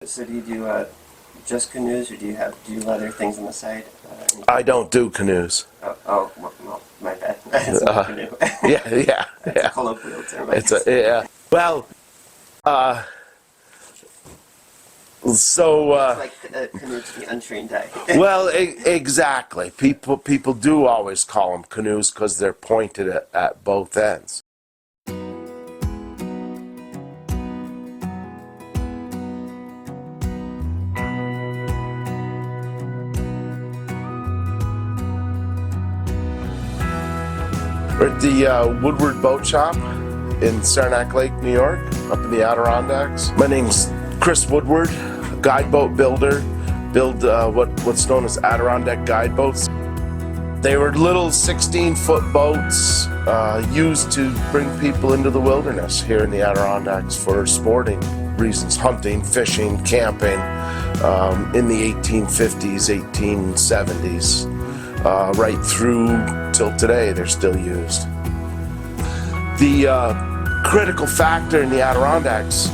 So do you do just canoes, or do you do other things on the side? I don't do canoes. Well, my bad. It's not a canoe. Yeah. That's a colloquial term. Yeah. Well, so. It's like a canoe to the untrained eye. Well, exactly. People do always call them canoes because they're pointed at both ends. We're at the Woodward boat shop in Saranac Lake, New York, up in the Adirondacks. My name's Chris Woodward, guideboat builder. Build what's known as Adirondack guideboats. They were little 16-foot boats used to bring people into the wilderness here in the Adirondacks for sporting reasons, hunting, fishing, camping, in the 1850s, 1870s. Right through till today, they're still used. The critical factor in the Adirondacks,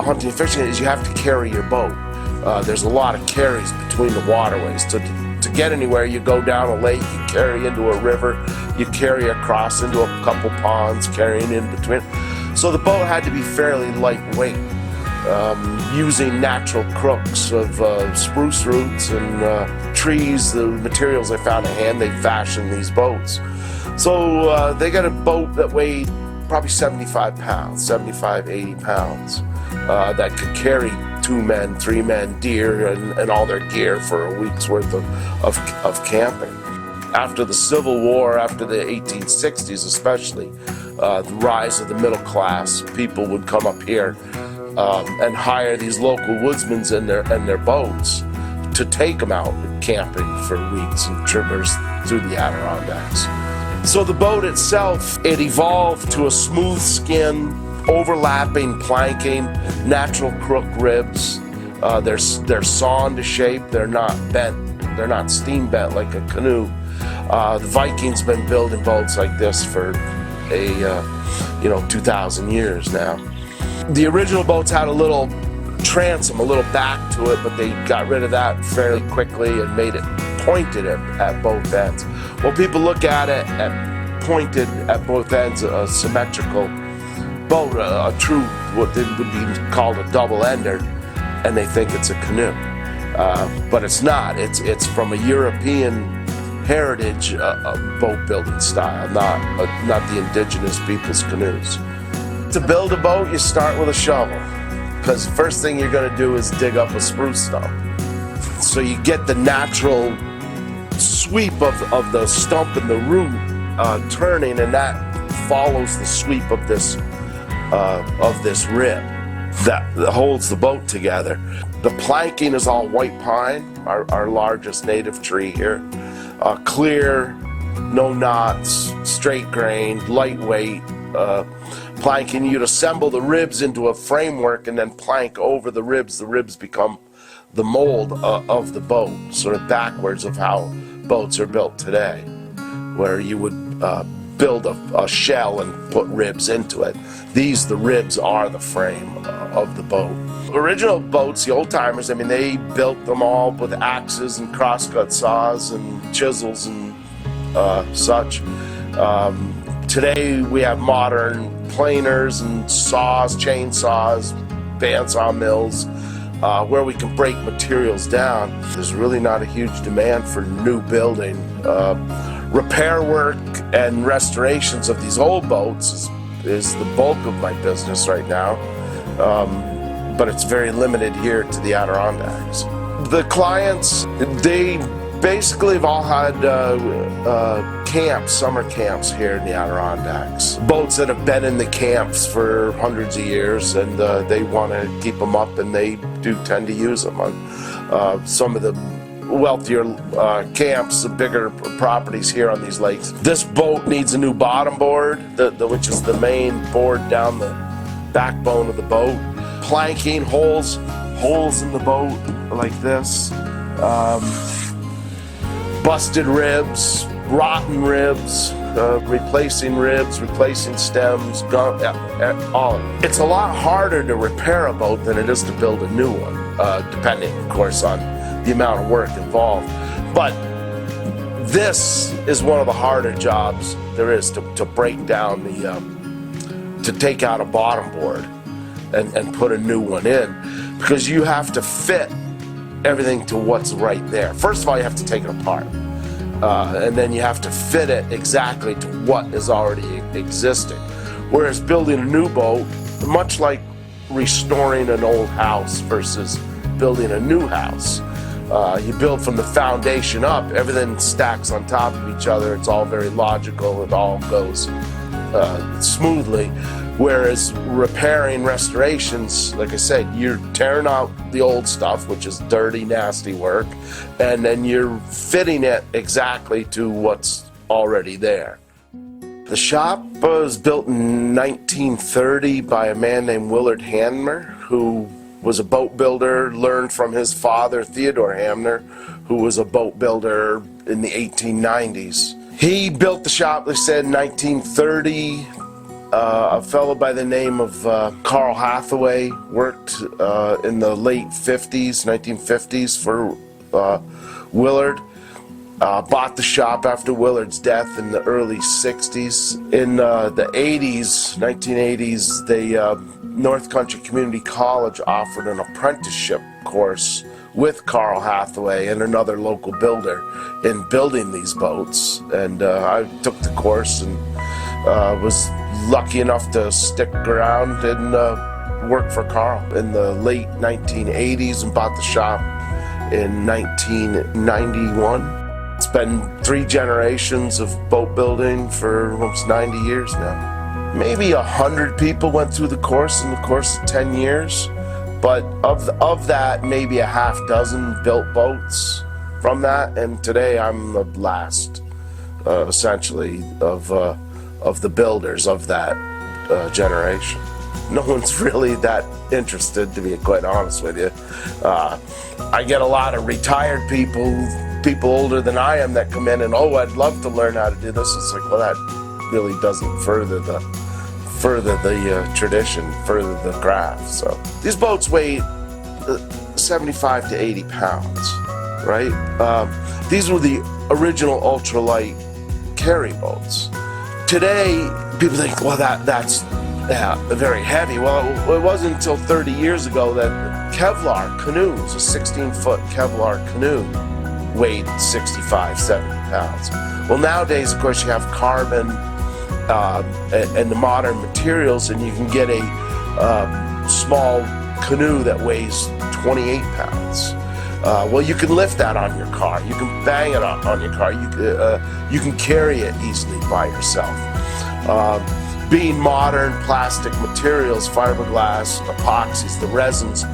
hunting and fishing, is you have to carry your boat. There's a lot of carries between the waterways. To get anywhere, you go down a lake, you carry into a river, you carry across into a couple ponds, carrying in between. So the boat had to be fairly lightweight. Using natural crooks of spruce roots and trees, the materials they found at hand, they fashioned these boats. So they got a boat that weighed probably 75 pounds, 75, 80 pounds, that could carry 2 men, 3 men, deer, and all their gear for a week's worth of camping. After the Civil War, after the 1860s especially, the rise of the middle class, people would come up here and hire these local woodsmen and their boats to take them out camping for weeks and traverse through the Adirondacks. So the boat itself, it evolved to a smooth skin, overlapping planking, natural crook ribs. They're sawn to shape. They're not bent. They're not steam bent like a canoe. The Vikings been building boats like this for 2,000 years now. The original boats had a little transom, a little back to it, but they got rid of that fairly quickly and made it pointed at both ends. Well, people look at it at pointed at both ends, a symmetrical boat, a true, what would be called a double-ender, and they think it's a canoe. But it's not. It's from a European heritage boat building style, not the indigenous people's canoes. To build a boat, you start with a shovel, because the first thing you're going to do is dig up a spruce stump. So you get the natural sweep of the stump and the root turning, and that follows the sweep of this rib that holds the boat together. The planking is all white pine, our largest native tree here. Clear, no knots, straight grained, lightweight. Planking, you'd assemble the ribs into a framework and then plank over the ribs. The ribs become the mold of the boat, sort of backwards of how boats are built today, where you would build a shell and put ribs into it. The ribs are the frame of the boat. Original boats, the old timers, they built them all with axes and crosscut saws and chisels and such. Today we have modern planers and saws, chainsaws, bandsaw mills, where we can break materials down. There's really not a huge demand for new building. Repair work and restorations of these old boats is the bulk of my business right now, but it's very limited here to the Adirondacks. The clients, they basically have all had camps, summer camps here in the Adirondacks. Boats that have been in the camps for hundreds of years, and they want to keep them up, and they do tend to use them on some of the wealthier camps, the bigger properties here on these lakes. This boat needs a new bottom board, which is the main board down the backbone of the boat. Planking, holes in the boat like this. Busted ribs, rotten ribs, replacing ribs, replacing stems, all of it. It's a lot harder to repair a boat than it is to build a new one, depending, of course, on the amount of work involved. But this is one of the harder jobs there is, to break down to take out a bottom board and put a new one in, because you have to fit everything to what's right there. First of all, you have to take it apart, and then you have to fit it exactly to what is already existing. Whereas building a new boat, much like restoring an old house versus building a new house, you build from the foundation up, everything stacks on top of each other, it's all very logical, it all goes smoothly. Whereas repairing, restorations, like I said, you're tearing out the old stuff, which is dirty, nasty work, and then you're fitting it exactly to what's already there. The shop was built in 1930 by a man named Willard Hamner, who was a boat builder, learned from his father, Theodore Hamner, who was a boat builder in the 1890s. He built the shop, they said, in 1930. A fellow by the name of Carl Hathaway worked in the late 50s, 1950s for Willard. Bought the shop after Willard's death in the early 60s. In the 80s, 1980s, North Country Community College offered an apprenticeship course with Carl Hathaway and another local builder in building these boats. And I took the course and was lucky enough to stick around and work for Carl in the late 1980s and bought the shop in 1991. It's been 3 generations of boat building for almost 90 years now. Maybe 100 people went through the course in the course of 10 years, but of that, maybe a half dozen built boats from that, and today I'm the last, essentially, of the builders of that generation. No one's really that interested, to be quite honest with you. I get a lot of retired people older than I am that come in and, oh, I'd love to learn how to do this. It's like, well, that really doesn't further the tradition, further the craft. So these boats weigh 75 to 80 pounds, right? These were the original ultralight carry boats. Today, people think, well, that's very heavy. Well, it wasn't until 30 years ago that Kevlar canoes, a 16-foot Kevlar canoe, weighed 65, 70 pounds. Well, nowadays, of course, you have carbon and the modern materials, and you can get a small canoe that weighs 28 pounds. Well, you can lift that on your car. You can bang it on your car. You can carry it easily by yourself. Being modern plastic materials, fiberglass, epoxies, the resins,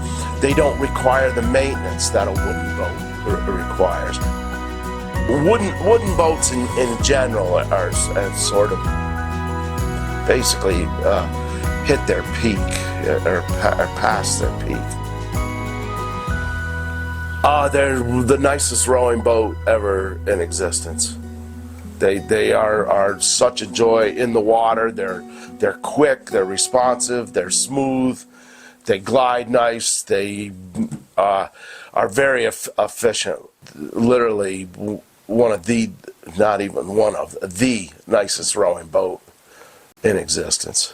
they don't require the maintenance that a wooden boat requires. Wooden boats in general are sort of basically hit their peak or past their peak. They're the nicest rowing boat ever in existence. They are such a joy in the water. They're quick, they're responsive, they're smooth, they glide nice, they are very efficient. Literally one of the, not even one of, the nicest rowing boat in existence.